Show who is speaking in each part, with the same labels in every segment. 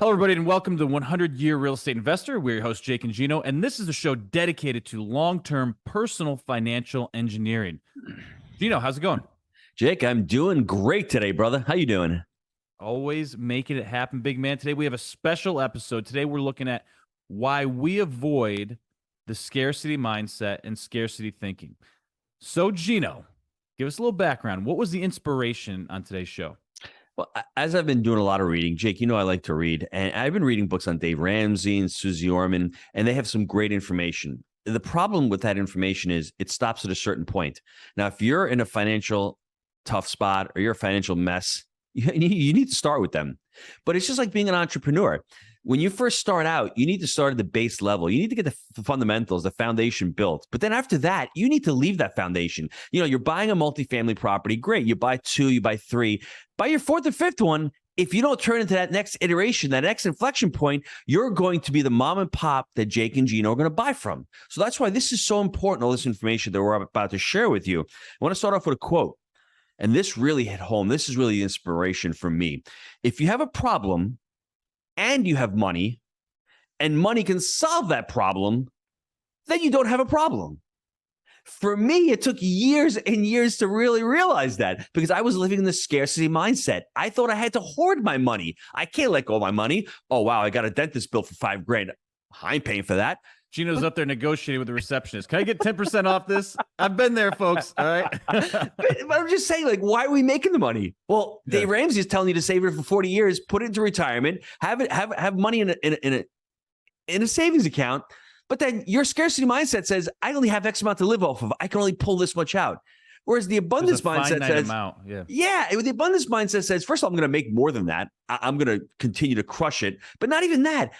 Speaker 1: Hello, everybody, and welcome to 100-Year Real Estate Investor. We're your hosts, Jake and Gino, and this is a show dedicated to long-term personal financial engineering. Gino, how's it going?
Speaker 2: Jake, I'm doing great today, brother. How you doing?
Speaker 1: Always making it happen, big man. Today we have a special episode. Today we're looking at why we avoid the scarcity mindset and scarcity thinking. So, Gino, give us a little background. What was the inspiration on today's show?
Speaker 2: Well, as I've been doing a lot of reading, Jake, you know I like to read, and I've been reading books on Dave Ramsey and Suze Orman, and they have some great information. The problem with that information is it stops at a certain point. Now, if you're in a financial tough spot or you're a financial mess, you need to start with them. But it's just like being an entrepreneur. When you first start out, you need to start at the base level. You need to get the fundamentals, the foundation built. But then after that, you need to leave that foundation. You know, you're buying a multifamily property. Great. You buy 2, you buy 3. By your 4th or 5th one, if you don't turn into that next iteration, that next inflection point, you're going to be the mom and pop that Jake and Gino are going to buy from. So that's why this is so important, all this information that we're about to share with you. I want to start off with a quote. And this really hit home. This is really the inspiration for me. If you have a problem and you have money, and money can solve that problem, then you don't have a problem. For me, it took years and years to really realize that because I was living in the scarcity mindset. I thought I had to hoard my money. I can't let go of my money. Oh, wow, I got a dentist bill for $5,000. I ain't paying for that.
Speaker 1: Gino's up there negotiating with the receptionist. Can I get 10% off this? I've been there, folks. All right.
Speaker 2: but I'm just saying, like, why are we making the money? Well, Dave Ramsey is telling you to save it for 40 years, put it into retirement, have money in a savings account. But then your scarcity mindset says, I only have X amount to live off of. I can only pull this much out. Whereas the abundance mindset says, the abundance mindset says, first of all, I'm going to make more than that. I'm going to continue to crush it. But not even that.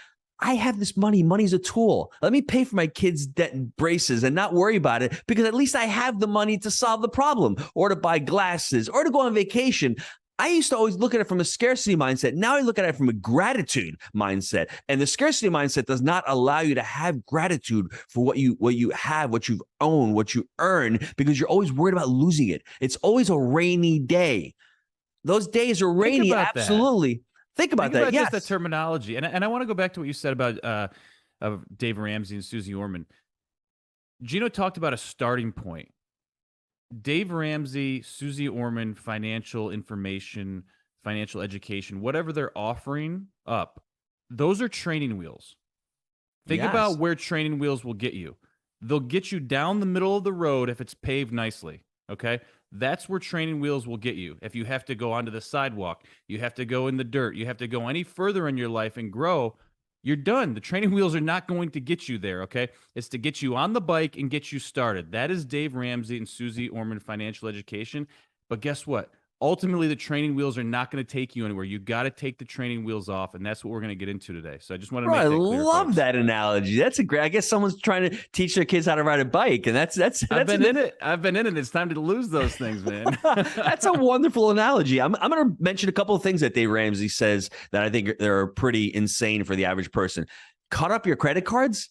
Speaker 2: I have this money. Money's a tool. Let me pay for my kids' debt and braces and not worry about it because at least I have the money to solve the problem or to buy glasses or to go on vacation. I used to always look at it from a scarcity mindset. Now I look at it from a gratitude mindset. And the scarcity mindset does not allow you to have gratitude for what you have, what you've owned, what you earn, because you're always worried about losing it. It's always a rainy day. Those days are rainy. Absolutely. Think about that.
Speaker 1: Just the terminology. And I want to go back to what you said about Dave Ramsey and Suze Orman. Gino talked about a starting point. Dave Ramsey, Suze Orman, financial information, financial education, whatever they're offering up, those are training wheels. Think about where training wheels will get you. They'll get you down the middle of the road if it's paved nicely, okay? That's where training wheels will get you. If you have to go onto the sidewalk, you have to go in the dirt, you have to go any further in your life and grow, you're done. The training wheels are not going to get you there, okay? It's to get you on the bike and get you started. That is Dave Ramsey and Suze Orman financial education. But guess what? Ultimately, the training wheels are not going to take you anywhere. You got to take the training wheels off, and that's what we're going to get into today. So I just want to make that clear.
Speaker 2: I love that analogy. That's a great. I guess someone's trying to teach their kids how to ride a bike, and that's.
Speaker 1: I've been in it. It's time to lose those things, man.
Speaker 2: That's a wonderful analogy. I'm going to mention a couple of things that Dave Ramsey says that I think they're pretty insane for the average person. Cut up your credit cards.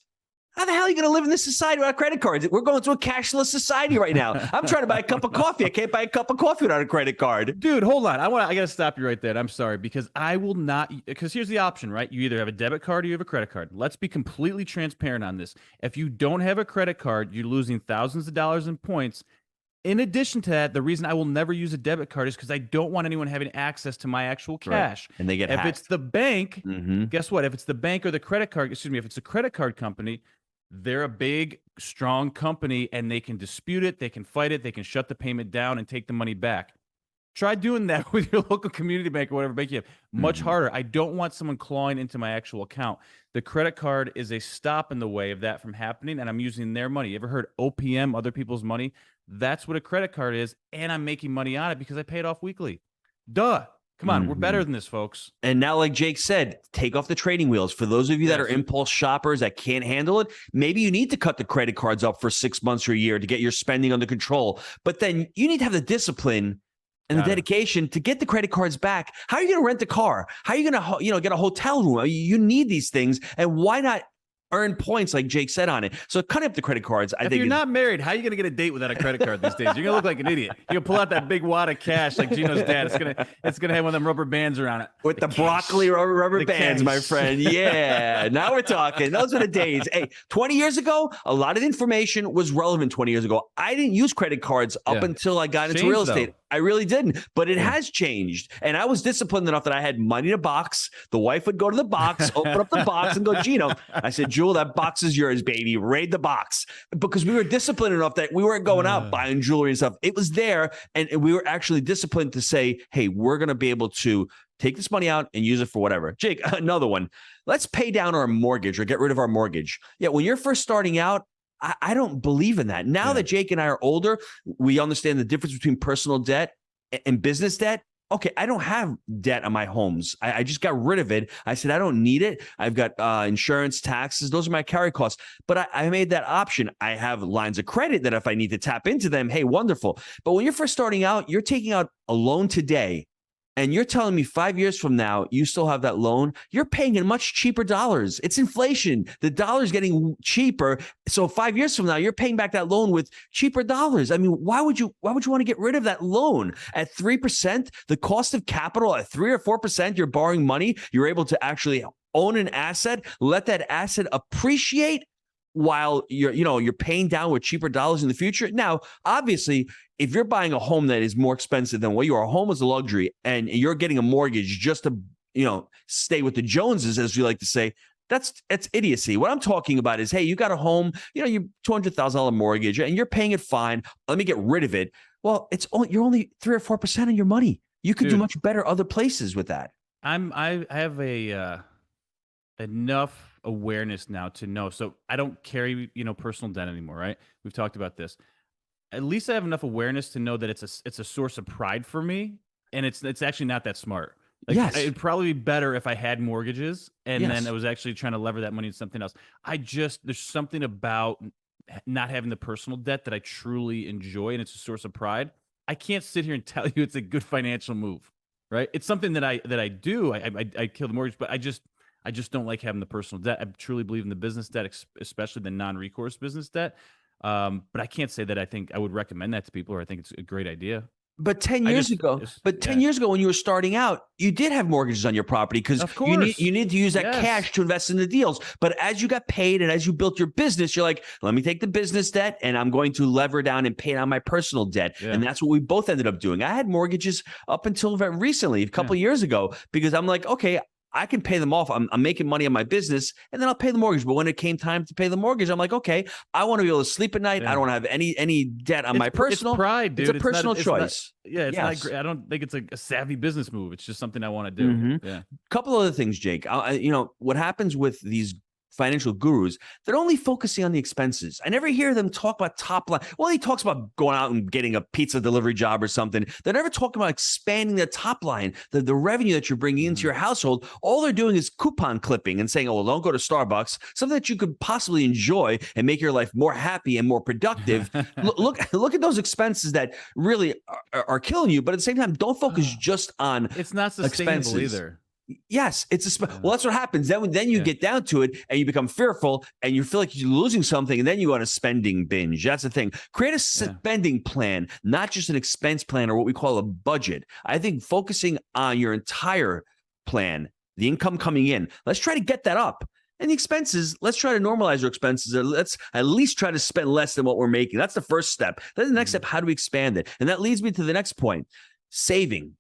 Speaker 2: How the hell are you going to live in this society without credit cards? We're going to a cashless society right now. I'm trying to buy a cup of coffee. I can't buy a cup of coffee without a credit card.
Speaker 1: Dude, hold on. I got to stop you right there. I'm sorry, because I will not, because here's the option, right? You either have a debit card or you have a credit card. Let's be completely transparent on this. If you don't have a credit card, you're losing thousands of dollars in points. In addition to that, the reason I will never use a debit card is because I don't want anyone having access to my actual cash.
Speaker 2: Right. And they get hacked.
Speaker 1: If it's the bank, guess what? If it's the bank or the credit card, if it's a credit card company, they're a big, strong company, and they can dispute it, they can fight it, they can shut the payment down and take the money back. Try doing that with your local community bank or whatever bank you have. Much harder. I don't want someone clawing into my actual account. The credit card is a stop in the way of that from happening, and I'm using their money. You ever heard OPM, other people's money? That's what a credit card is, and I'm making money on it because I pay it off weekly. Duh. Come on, we're better than this, folks.
Speaker 2: And now, like Jake said, take off the training wheels. For those of you that are impulse shoppers that can't handle it, maybe you need to cut the credit cards up for 6 months or a year to get your spending under control. But then you need to have the discipline and the dedication to get the credit cards back. How are you going to rent a car? How are you going to, get a hotel room? You need these things. And why not earn points like Jake said on it. So cutting up the credit cards, I
Speaker 1: If
Speaker 2: think
Speaker 1: you're not married, how are you going to get a date without a credit card these days? You're going to look like an idiot. You're going to pull out that big wad of cash like Gino's dad. It's gonna have one of them rubber bands around it.
Speaker 2: with the broccoli rubber bands, my friend. Yeah. Now we're talking. Those were the days. Hey, 20 years ago, a lot of information was relevant 20 years ago. I didn't use credit cards up until I got into real estate. I really didn't, but it has changed. And I was disciplined enough that I had money in a box. The wife would go to the box, open up the box and go, Gino. I said, Jewel, that box is yours, baby. Raid the box. Because we were disciplined enough that we weren't going out buying jewelry and stuff. It was there. And we were actually disciplined to say, hey, we're going to be able to take this money out and use it for whatever. Jake, another one. Let's pay down our mortgage or get rid of our mortgage. Yeah, when you're first starting out, I don't believe in that. Now that Jake and I are older, we understand the difference between personal debt and business debt. Okay, I don't have debt on my homes. I just got rid of it. I said, I don't need it. I've got insurance, taxes. Those are my carry costs. But I made that option. I have lines of credit that if I need to tap into them, hey, wonderful. But when you're first starting out, you're taking out a loan today. And you're telling me 5 years from now, you still have that loan, you're paying in much cheaper dollars. It's inflation. The dollar's getting cheaper. So 5 years from now, you're paying back that loan with cheaper dollars. I mean, why would you want to get rid of that loan at 3%? The cost of capital at 3 or 4%, you're borrowing money. You're able to actually own an asset, let that asset appreciate while you're paying down with cheaper dollars in the future. Now, obviously, if you're buying a home that is more expensive than what you are, a home is a luxury, and you're getting a mortgage just to, stay with the Joneses, as we like to say, that's idiocy. What I'm talking about is, hey, you got a home, you $200,000 mortgage, and you're paying it fine. Let me get rid of it. Well, you're only 3 or 4% of your money. You could do much better other places with that.
Speaker 1: I have enough awareness now to know. So I don't carry, personal debt anymore, right? We've talked about this. At least I have enough awareness to know that it's a source of pride for me, and it's actually not that smart. Like,
Speaker 2: yes,
Speaker 1: it'd probably be better if I had mortgages and then I was actually trying to lever that money into something else. There's something about not having the personal debt that I truly enjoy, and it's a source of pride. I can't sit here and tell you it's a good financial move, right? It's something that I do. I kill the mortgage, but I just don't like having the personal debt. I truly believe in the business debt, especially the non-recourse business debt. But I can't say that I think I would recommend that to people, or I think it's a great idea.
Speaker 2: But 10 years ago, when you were starting out, you did have mortgages on your property because you need to use that cash to invest in the deals. But as you got paid and as you built your business, you're like, let me take the business debt and I'm going to lever down and pay down my personal debt. Yeah. And that's what we both ended up doing. I had mortgages up until very recently, a couple of years ago, because I'm like, okay, I can pay them off. I'm making money on my business, and then I'll pay the mortgage. But when it came time to pay the mortgage, I'm like, okay, I want to be able to sleep at night. I don't want to have any debt on my personal.
Speaker 1: It's pride, dude.
Speaker 2: It's a personal choice.
Speaker 1: It's not great. I don't think it's a savvy business move. It's just something I want to do.
Speaker 2: Mm-hmm. Yeah. Couple other things, Jake. What happens with these financial gurus, they're only focusing on the expenses. I never hear them talk about top line. Well, he talks about going out and getting a pizza delivery job or something. They're never talking about expanding the top line, the revenue that you're bringing into your household. All they're doing is coupon clipping and saying, oh, well, don't go to Starbucks, something that you could possibly enjoy and make your life more happy and more productive. Look at those expenses that really are killing you. But at the same time, don't focus just on
Speaker 1: it's not sustainable
Speaker 2: expenses.
Speaker 1: Either.
Speaker 2: Yes, well, that's what happens. Then you get down to it and you become fearful and you feel like you're losing something, and then you go on a spending binge. That's the thing. Create a spending plan, not just an expense plan or what we call a budget. I think focusing on your entire plan, the income coming in, let's try to get that up. And the expenses, let's try to normalize our expenses. Let's at least try to spend less than what we're making. That's the first step. Then the next step, how do we expand it? And that leads me to the next point, saving.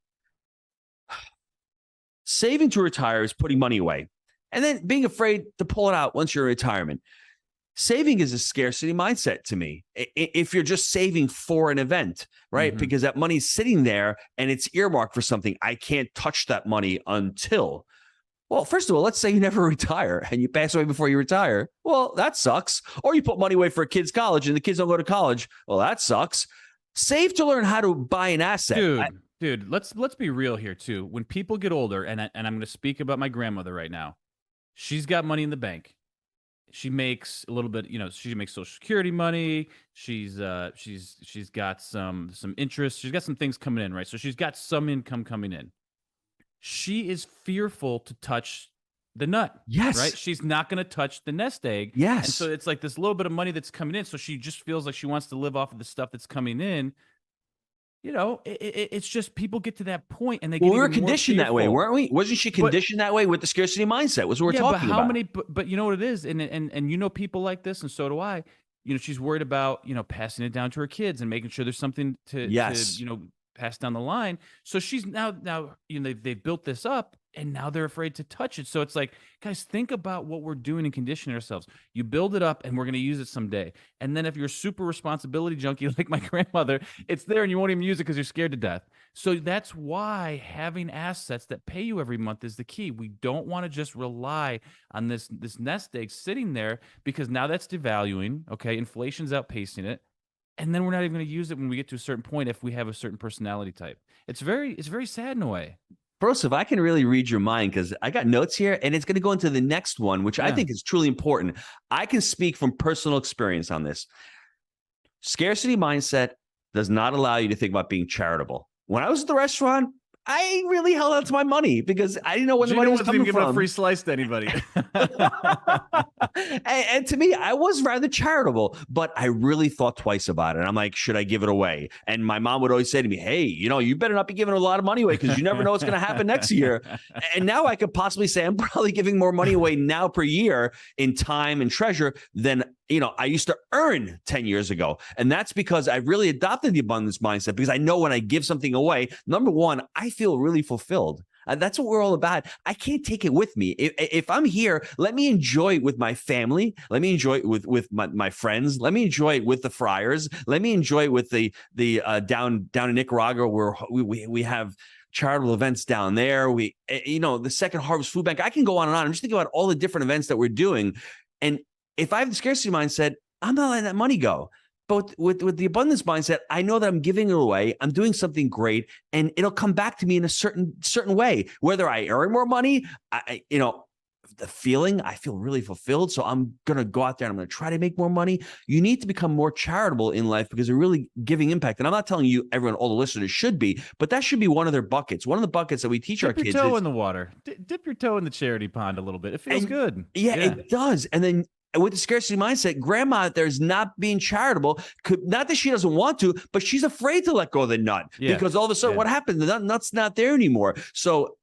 Speaker 2: Saving to retire is putting money away and then being afraid to pull it out once you're in retirement. Saving is a scarcity mindset to me. If you're just saving for an event, right? Mm-hmm. Because that money's sitting there and it's earmarked for something. I can't touch that money until. Well, first of all, let's say you never retire and you pass away before you retire. Well, that sucks. Or you put money away for a kid's college and the kids don't go to college. Well, that sucks. Save to learn how to buy an asset.
Speaker 1: Dude, let's be real here too. When people get older, and I'm going to speak about my grandmother right now. She's got money in the bank. She makes a little bit, she makes Social Security money. She's got some interest. She's got some things coming in, right? So she's got some income coming in. She is fearful to touch the nut.
Speaker 2: Yes.
Speaker 1: Right? She's not going to touch the nest egg.
Speaker 2: Yes.
Speaker 1: And so it's like this little bit of money that's coming in. So she just feels like she wants to live off of the stuff that's coming in. It's just people get to that point and they get
Speaker 2: we were
Speaker 1: even more
Speaker 2: conditioned that way,
Speaker 1: fearful.
Speaker 2: weren't we? Wasn't she conditioned that way with the scarcity mindset? Was what we're talking
Speaker 1: but how
Speaker 2: about.
Speaker 1: many? But you know what it is, and people like this, and so do I. She's worried about passing it down to her kids and making sure there's something to pass down the line. So she's now they've built this up, and now they're afraid to touch it. So it's like, guys, think about what we're doing and conditioning ourselves. You build it up, and we're going to use it someday. And then if you're a super responsibility junkie like my grandmother, it's there, and you won't even use it because you're scared to death. So that's why having assets that pay you every month is the key. We don't want to just rely on this nest egg sitting there, because now that's devaluing. Okay, inflation's outpacing it. And then we're not even going to use it when we get to a certain point if we have a certain personality type. It's very sad in a way.
Speaker 2: First, if I can really read your mind, because I got notes here, and it's going to go into the next one, which I think is truly important. I can speak from personal experience on this. Scarcity mindset does not allow you to think about being charitable. When I was at the restaurant, I really held on to my money because I didn't know where the money was coming from.
Speaker 1: Giving a free slice to anybody.
Speaker 2: and to me, I was rather charitable, but I really thought twice about it. I'm like, should I give it away? And my mom would always say to me, hey, you better not be giving a lot of money away because you never know what's going to happen next year. And now I could possibly say I'm probably giving more money away now per year in time and treasure than I used to earn 10 years ago. And that's because I really adopted the abundance mindset, because I know when I give something away, number one, I feel really fulfilled. That's what we're all about. I can't take it with me. If I'm here, let me enjoy it with my family. Let me enjoy it with my friends. Let me enjoy it with the friars. Let me enjoy it with the down in Nicaragua, where we have charitable events down there. The Second Harvest Food Bank. I can go on and on. I'm just thinking about all the different events that we're doing. And if I have the scarcity mindset, I'm not letting that money go. But with the abundance mindset, I know that I'm giving it away. I'm doing something great, and it'll come back to me in a certain way. Whether I earn more money, the feeling, I feel really fulfilled. So I'm going to go out there and I'm going to try to make more money. You need to become more charitable in life because they're really giving impact. And I'm not telling you everyone, all the listeners should be, but that should be one of their buckets. One of the buckets that we teach our kids.
Speaker 1: Dip your toe in the water. Dip your toe in the charity pond a little bit. It feels good.
Speaker 2: Yeah, it does. And then with the scarcity mindset, grandma out there is not being charitable. Not that she doesn't want to, but she's afraid to let go of the nut because all of a sudden what happened? The nut's not there anymore. So,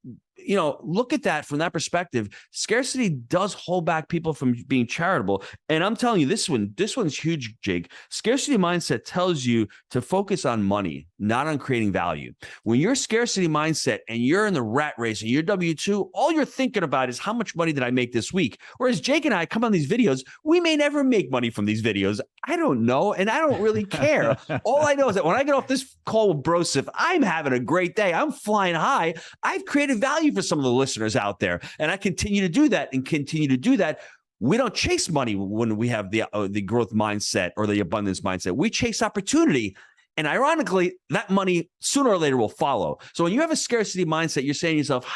Speaker 2: look at that from that perspective. Scarcity does hold back people from being charitable. And I'm telling you, this one's huge, Jake. Scarcity mindset tells you to focus on money, not on creating value. When you're scarcity mindset and you're in the rat race and you're W-2, all you're thinking about is how much money did I make this week? Whereas Jake and I come on these videos, we may never make money from these videos. I don't know, and I don't really care. All I know is that when I get off this call with Brosif, I'm having a great day. I'm flying high. I've created value for some of the listeners out there, and I continue to do that and continue to do that. We don't chase money when we have the growth mindset or the abundance mindset. We chase opportunity. And ironically, that money sooner or later will follow. So when you have a scarcity mindset, you're saying to yourself,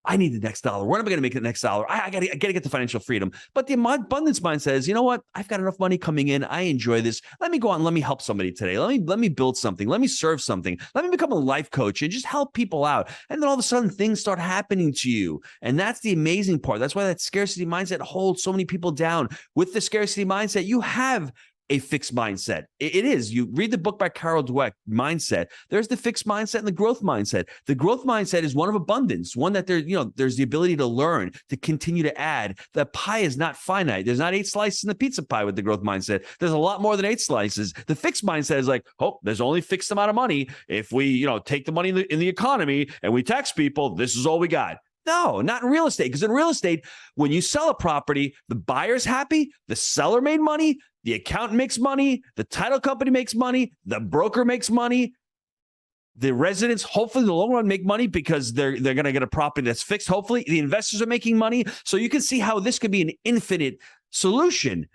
Speaker 2: I need the next dollar. When am I going to make the next dollar? I got to get the financial freedom. But the abundance mindset is, you know what? I've got enough money coming in. I enjoy this. Let me go out and let me help somebody today. Let me build something. Let me serve something. Let me become a life coach and just help people out. And then all of a sudden things start happening to you. And that's the amazing part. That's why that scarcity mindset holds so many people down. With the scarcity mindset, you have a fixed mindset. It is. You read the book by Carol Dweck, Mindset. There's the fixed mindset and the growth mindset. The growth mindset is one of abundance, one that there's the ability to learn, to continue to add. The pie is not finite. There's not 8 slices in the pizza pie with the growth mindset. There's a lot more than 8 slices. The fixed mindset is like, there's only fixed amount of money. If we, take the money in the economy and we tax people, this is all we got. No, not in real estate. Because in real estate, when you sell a property, the buyer's happy, the seller made money, the accountant makes money, the title company makes money, the broker makes money, the residents, hopefully in the long run, make money because they're going to get a property that's fixed. Hopefully the investors are making money. So you can see how this could be an infinite solution.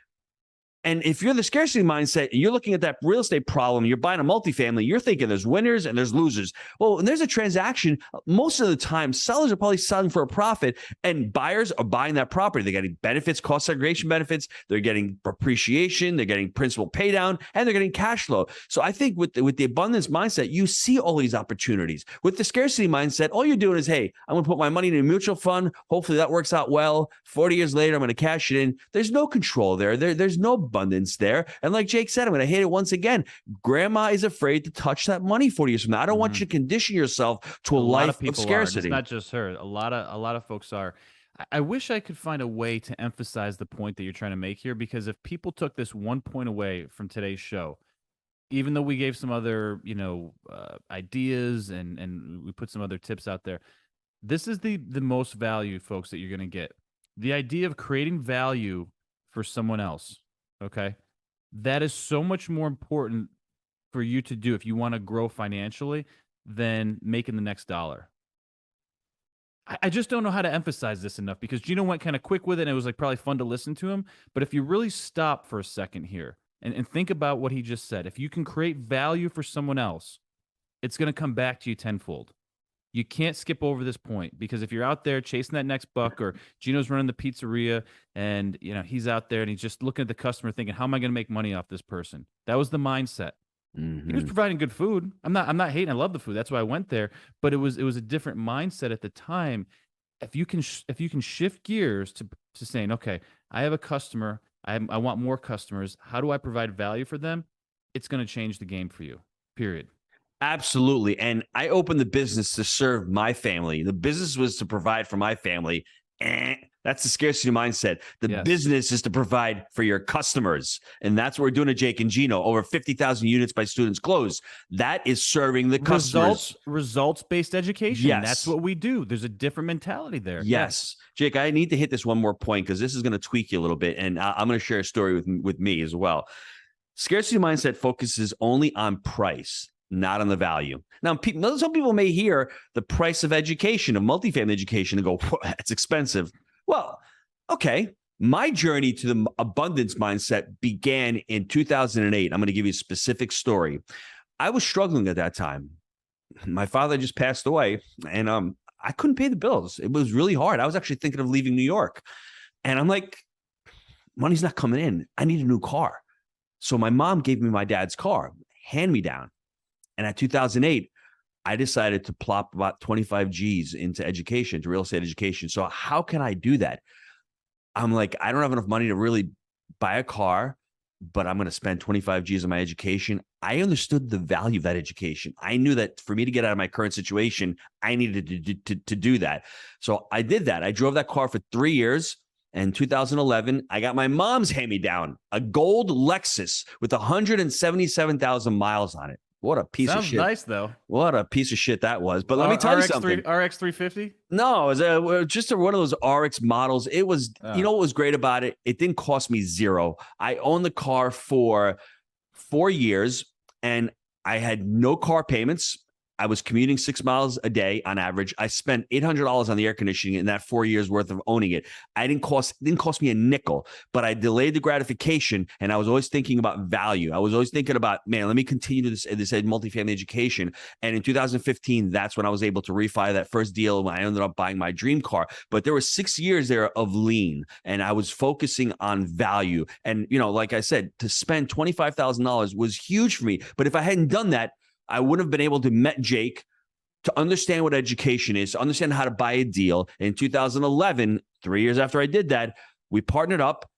Speaker 2: And if you're the scarcity mindset and you're looking at that real estate problem, you're buying a multifamily, you're thinking there's winners and there's losers. Well, when there's a transaction, most of the time, sellers are probably selling for a profit and buyers are buying that property. They're getting benefits, cost segregation benefits. They're getting appreciation. They're getting principal pay down, and they're getting cash flow. So I think with the abundance mindset, you see all these opportunities. With the scarcity mindset, all you're doing is, hey, I'm going to put my money in a mutual fund. Hopefully that works out well. 40 years later, I'm going to cash it in. There's no control there. There's no abundance there. And like Jake said, I'm going to hit it once again. Grandma is afraid to touch that money 40 years from now. I don't want you to condition yourself to a life of scarcity.
Speaker 1: It's not just her. A lot of folks are. I wish I could find a way to emphasize the point that you're trying to make here, because if people took this one point away from today's show, even though we gave some other, ideas and we put some other tips out there, this is the most value, folks, that you're going to get. The idea of creating value for someone else. Okay. That is so much more important for you to do if you want to grow financially than making the next dollar. I just don't know how to emphasize this enough, because Gino went kind of quick with it and it was like probably fun to listen to him. But if you really stop for a second here and think about what he just said, if you can create value for someone else, it's going to come back to you tenfold. You can't skip over this point, because if you're out there chasing that next buck, or Gino's running the pizzeria and he's out there and he's just looking at the customer thinking, how am I going to make money off this person? That was the mindset. He was providing good food. I'm not hating. I love the food. That's why I went there. But it was a different mindset at the time. If you can shift gears to saying, okay, I have a customer. I want more customers. How do I provide value for them? It's going to change the game for you. Period.
Speaker 2: Absolutely. And I opened the business to serve my family. The business was to provide for my family. That's the scarcity mindset. The business is to provide for your customers. And that's what we're doing at Jake and Gino. Over 50,000 units by students closed. That is serving the customers.
Speaker 1: Results-based education.
Speaker 2: Yes.
Speaker 1: That's what we do. There's a different mentality there.
Speaker 2: Yes. Jake, I need to hit this one more point, because this is going to tweak you a little bit. And I'm going to share a story with me as well. Scarcity mindset focuses only on price, not on the value. Now, some people may hear the price of education, of multifamily education, and go, it's expensive. Well, okay. My journey to the abundance mindset began in 2008. I'm going to give you a specific story. I was struggling at that time. My father just passed away, and I couldn't pay the bills. It was really hard. I was actually thinking of leaving New York. And I'm like, money's not coming in. I need a new car. So my mom gave me my dad's car, hand me down. And at 2008, I decided to plop about 25 G's into education, to real estate education. So how can I do that? I'm like, I don't have enough money to really buy a car, but I'm going to spend 25 G's on my education. I understood the value of that education. I knew that for me to get out of my current situation, I needed to do that. So I did that. I drove that car for 3 years. And 2011, I got my mom's hand-me-down, a gold Lexus with 177,000 miles on it. What a piece of shit.
Speaker 1: Sounds nice, though.
Speaker 2: What a piece of shit that was. But let me tell you something.
Speaker 1: RX 350?
Speaker 2: No, it was just one of those RX models. It was, you know what was great about it? It didn't cost me zero. I owned the car for 4 years, and I had no car payments. I was commuting 6 miles a day on average. I spent $800 on the air conditioning in that 4 years worth of owning it. It didn't cost me a nickel, but I delayed the gratification, and I was always thinking about value. I was always thinking about, man, let me continue this multifamily education. And in 2015, that's when I was able to refi that first deal when I ended up buying my dream car. But there were 6 years there of lean, and I was focusing on value. And, like I said, to spend $25,000 was huge for me. But if I hadn't done that, I wouldn't have been able to met Jake, to understand what education is, to understand how to buy a deal. In 2011, 3 years after I did that, we partnered up.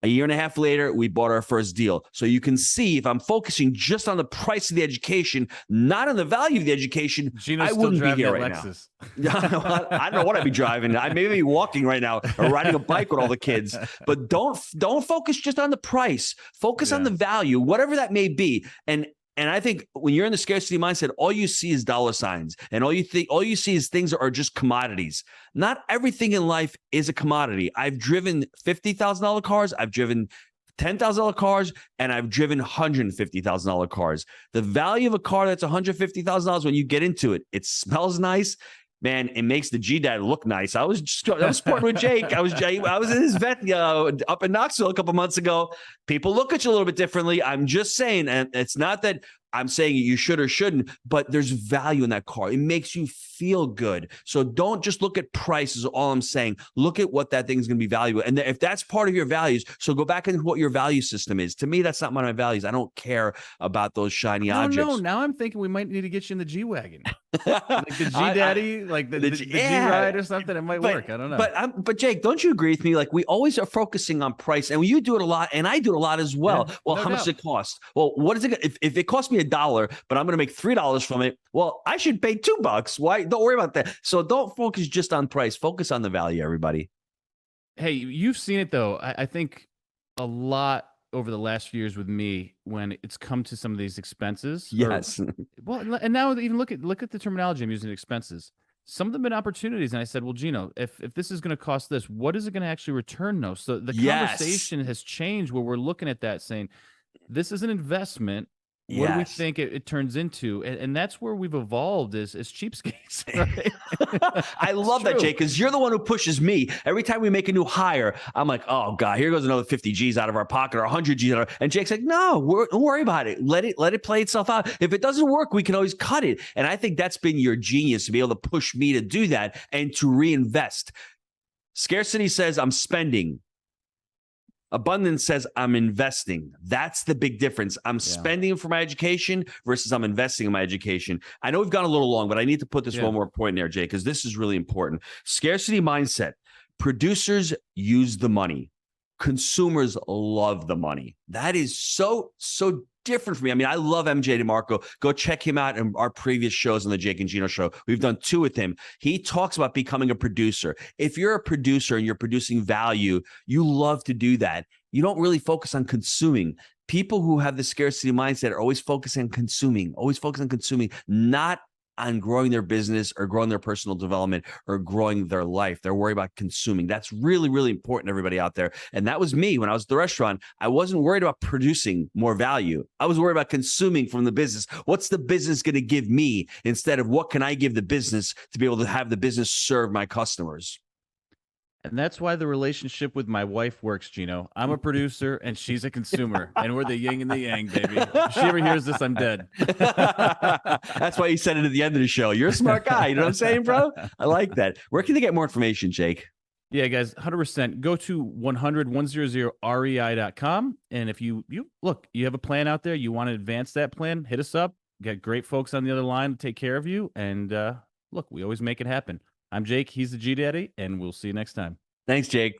Speaker 2: A year and a half later, we bought our first deal. So you can see, if I'm focusing just on the price of the education, not on the value of the education, I wouldn't be here right Lexus. Now. I don't know what I'd be driving. I may be walking right now or riding a bike with all the kids. But don't focus just on the price. Focus on the value, whatever that may be. And I think when you're in the scarcity mindset, all you see is dollar signs, and all you see is things are just commodities. Not everything in life is a commodity. I've driven $50,000 cars, I've driven $10,000 cars, and I've driven $150,000 cars. The value of a car that's $150,000, when you get into it, it smells nice. man, it makes the G Dad look nice. I was sporting with Jake. I was in his vet up in Knoxville a couple months ago. People look at you a little bit differently. I'm just saying, and it's not that I'm saying you should or shouldn't, but there's value in that car. It makes you feel good. So don't just look at price is all I'm saying. Look at what that thing is going to be valuable. And if that's part of your values, so go back into what your value system is. To me, that's not one of my values. I don't care about those shiny objects.
Speaker 1: No, now I'm thinking we might need to get you in the G-Wagon. Like the G-Daddy, like the G-Ride or something. It might work. I don't know.
Speaker 2: But Jake, don't you agree with me? Like we always are focusing on price, and you do it a lot, and I do it a lot as well.
Speaker 1: Yeah,
Speaker 2: well,
Speaker 1: no
Speaker 2: how much
Speaker 1: doubt.
Speaker 2: does it cost? Well, what is it? If it costs me $1, but I'm going to make $3 from it, well, I should pay $2. Why? Don't worry about that. So don't focus just on price. Focus on the value, everybody.
Speaker 1: Hey, you've seen it though. I think a lot over the last few years with me when it's come to some of these expenses.
Speaker 2: Yes.
Speaker 1: Well, and now even look at the terminology I'm using, expenses. Some of them have been opportunities, and I said, well, Gino, if this is going to cost this, what is it going to actually return though? So the conversation has changed where we're looking at that saying, this is an investment. What do we think it turns into? And that's where we've evolved as cheapskates. Right?
Speaker 2: I love that, Jake, because you're the one who pushes me. Every time we make a new hire, I'm like, oh, God, here goes another 50 G's out of our pocket or 100 G's. And Jake's like, no, don't worry about it. Let it play itself out. If it doesn't work, we can always cut it. And I think that's been your genius to be able to push me to do that and to reinvest. Scarcity says I'm spending. Abundance says I'm investing. That's the big difference. I'm spending for my education versus I'm investing in my education. I know we've gone a little long, but I need to put this one more point in there, Jay, because this is really important. Scarcity mindset. Producers use the money. Consumers love the money. That is so different for me. I mean, I love MJ DeMarco. Go check him out in our previous shows on the Jake and Gino show. We've done 2 with him. He talks about becoming a producer. If you're a producer and you're producing value, you love to do that. You don't really focus on consuming. People who have the scarcity mindset are always focusing on consuming, not on growing their business or growing their personal development or growing their life. They're worried about consuming. That's really, really important, everybody out there. And that was me when I was at the restaurant. I wasn't worried about producing more value. I was worried about consuming from the business. What's the business going to give me instead of what can I give the business to be able to have the business serve my customers?
Speaker 1: And that's why the relationship with my wife works, Gino. I'm a producer and she's a consumer, and we're the yin and the yang, baby. If she ever hears this, I'm dead.
Speaker 2: That's why you said it at the end of the show. You're a smart guy. You know what I'm saying, bro? I like that. Where can they get more information, Jake?
Speaker 1: Yeah, guys, 100%. Go to 100rei.com. And if you look, you have a plan out there, you want to advance that plan, hit us up. Got great folks on the other line to take care of you. And look, we always make it happen. I'm Jake. He's the G Daddy, and we'll see you next time.
Speaker 2: Thanks, Jake.